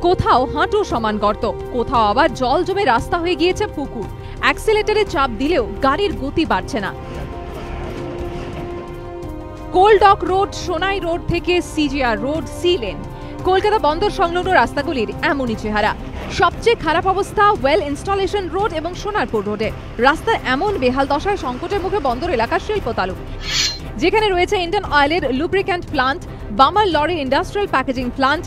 কোথাও হাঁটু সমান গর্ত, কোথাও আবার জল জমে রাস্তা হয়ে গিয়েছে পুকুর। অ্যাক্সিলারেটরে চাপ দিলেও গাড়ির গতি বাড়ছে না। কোলডক রোড, সোনাই রোড থেকে CGR road, C lane, Kolkata বন্দর সংলগ্ন রাস্তাগুলির এমনই চেহারা। সবচেয়ে খারাপ অবস্থা ওয়েল ইনস্টলেশন রোড এবং সোনারপুর রোডে। রাস্তার এমন বেহাল দশায় সংকটের মুখে বন্দর এলাকার শিল্প তালুক, যেখানে রয়েছে ইন্ডিয়ান অয়েলের লুব্রিক্যান্ট প্লান্ট, বামার লরির ইন্ডাস্ট্রিয়াল প্যাকেজিং প্লান্ট,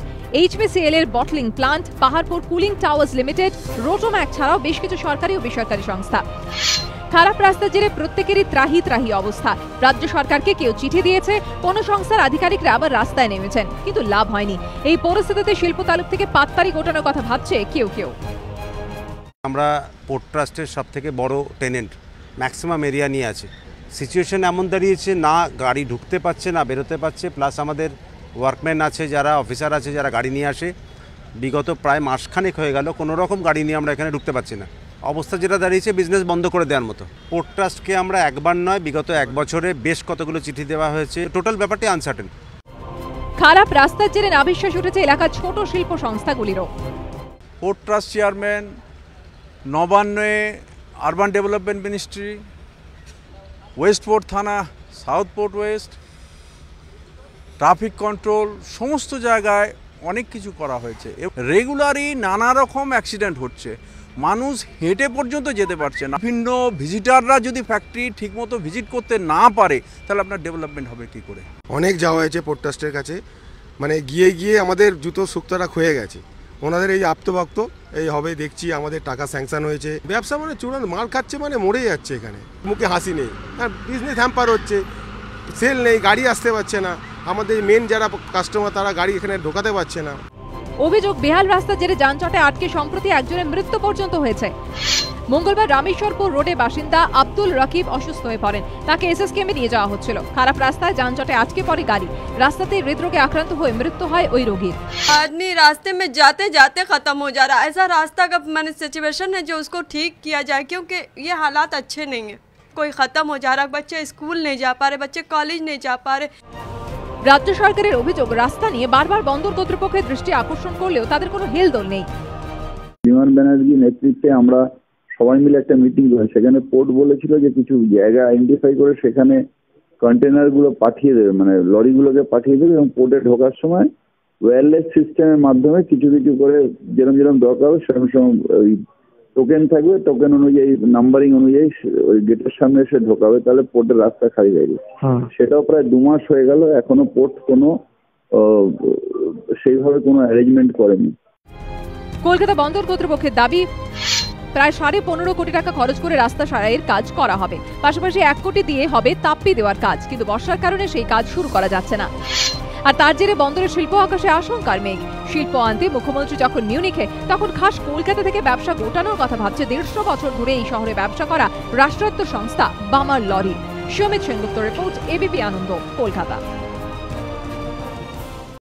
HPCL এর bottling plant, Paharpur cooling towers limited, Rotomac ছাড়াও বেশ কিছু সরকারি ও বেসরকারি সংস্থা। খারাপ রাস্তার জেরে প্রত্যেকেরই ত্রাহি ত্রাহি অবস্থা। রাজ্য সরকারকে কেউ চিঠি দিয়েছে, কোন সংস্থার আধিকারিকরা আবার রাস্তায় নেমেছেন, কিন্তু লাভ হয়নি। এই পরিস্থিতিতে শিল্প তালুক থেকে পাততারি গোটানোর কথা ভাবছে কেউ কেউ। আমরা পোর্ট ট্রাস্টের সব থেকে বড় টেনেন্ট, ম্যাক্সিমাম এরিয়া নিয়ে আছে। সিচুয়েশন এমন দাঁড়িয়েছে, না গাড়ি ঢুকতে পারছে না বেরোতে পারছে, প্লাস আমাদের ওয়ার্কম্যান আছে, যারা অফিসার আছে, যারা গাড়ি নিয়ে আসে, বিগত প্রায় মাসখানেক হয়ে গেল কোনো রকম গাড়ি নিয়ে আমরা এখানে ঢুকতে পারছি না। অবস্থা যেটা দাঁড়িয়েছে বিজনেস বন্ধ করে দেওয়ার মতো। পোর্ট ট্রাস্টকে আমরা একবার নয়, বিগত এক বছরে বেশ কতগুলো চিঠি দেওয়া হয়েছে। টোটাল ব্যাপারটি আনসার্টেন। খারাপ রাস্তার জেরে নাভিশ্বাস উঠেছে এলাকার ছোট শিল্প সংস্থাগুলিরও। পোর্ট ট্রাস্ট চেয়ারম্যান, নবান্নে urban development ministry, west port থানা, south port west, traffic control, সমস্ত জায়গায় অনেক কিছু করা হয়েছে। রেগুলারই নানা রকম অ্যাক্সিডেন্ট হচ্ছে, মানুষ হেঁটে পর্যন্ত যেতে পারছে না। বিভিন্ন ভিজিটাররা যদি ফ্যাক্টরি ঠিকমতো ভিজিট করতে না পারে, তাহলে আপনার ডেভেলপমেন্ট হবে কী করে? অনেক যাওয়া হয়েছে পোর্ট ট্রাস্টের কাছে, মানে গিয়ে গিয়ে আমাদের জুতো শুক্তরা ক্ষয়ে গেছে। ওনাদের এই আপ্তভক্ত এই হবে দেখছি, আমাদের টাকা স্যাংশন হয়েছে। ব্যবসা মানে চূড়ান্ত মার খাচ্ছে, মানে মরে যাচ্ছে। এখানে মুখে হাসি নেই, আর বিজনেস হ্যাম্পার হচ্ছে, সেল নেই, গাড়ি আসতে পারছে না। আমাদের মেন যারা কাস্টমার তারা গাড়ি এখানে ঢোকাতে পারছে না। অভিযোগ, বেহাল রাস্তার জেরে যানজটে আটকে সম্প্রতি একজনের মৃত্যু পর্যন্ত হয়েছে। মঙ্গলবার রামেশ্বরপুর রোডে বাসিন্দা আব্দুল রকিব অসুস্থ হয়ে পড়েন, তাকে এসএসকেএমে নিয়ে যাওয়া হচ্ছিল। খারাপ রাস্তায় যানজটে আটকে পড়ে গাড়ি, রাস্তাতেই হৃদরোগে আক্রান্ত হয়ে মৃত্যু হয় ওই রোগীর। आदमी रास्ते में जाते जाते ख़त्म हो जा रहा है। ऐसा रास्ता का मैंने सिचुएशन है जो उसको ठीक किया जाए, क्योंकि ये हालात अच्छे नहीं हैं। कोई ख़त्म हो जा रहा है, बच्चे स्कूल नहीं जा पा रहे, बच्चे कॉलेज नहीं जा पा रहे। রাজ্য সরকারের অভিযোগ, রাস্তা নিয়ে বারবার বন্দর কর্তৃপক্ষের দৃষ্টি আকর্ষণ করলেও তাদের কোনো হেলদোল নেই। বিমান ব্যানার্জির নেতৃত্বে আমরা সবাই মিলে একটা মিটিং করি, সেখানে পোর্ট বলেছিল যে কিছু জায়গা আইডেন্টিফাই করে সেখানে কন্টেনারগুলো পাঠিয়ে দেবে, মানে লরিগুলোকে পাঠিয়ে দেবে, এবং পোর্টে ঢোকার সময় ওয়্যারলেস সিস্টেমের মাধ্যমে কিছু কিছু করে যেরকম যেরকম দরকার হবে সেরকম সেরকম ওই টোকেন থাকবে, টোকেন অনুযায়ী নাম্বারিং অনুযায়ী ওই গেটের সামনে এসে ঢোকাবে, তাহলে পোর্টের রাস্তা খালি হয়ে যাবে। সেটাও প্রায় 2 মাস হয়ে গেল, এখনো পোর্ট কোনো সেইভাবে কোনো অ্যারেঞ্জমেন্ট করেনি। কলকাতা বন্দর কর্তৃপক্ষের দাবি, প্রায় 15.5 কোটি টাকা খরচ করে রাস্তা সারাইয়ের কাজ করা হবে, পাশাপাশি 1 কোটি দিয়ে হবে তাপ্পি দেওয়ার কাজ, কিন্তু বর্ষার কারণে সেই কাজ শুরু করা যাচ্ছে না। আর তার জেরে বন্দরের শিল্প আকাশে আশঙ্কার মেঘ। শিল্প আনতে মুখ্যমন্ত্রী যখন মিউনিখে, তখন খাস কলকাতা থেকে ব্যবসা গোটানোর কথা ভাবছে 150 বছর ধরে এই শহরে ব্যবসা করা রাষ্ট্রায়ত্ত সংস্থা Balmer Lawrie. Samit Sengupta report, ABP Ananda, Kolkata.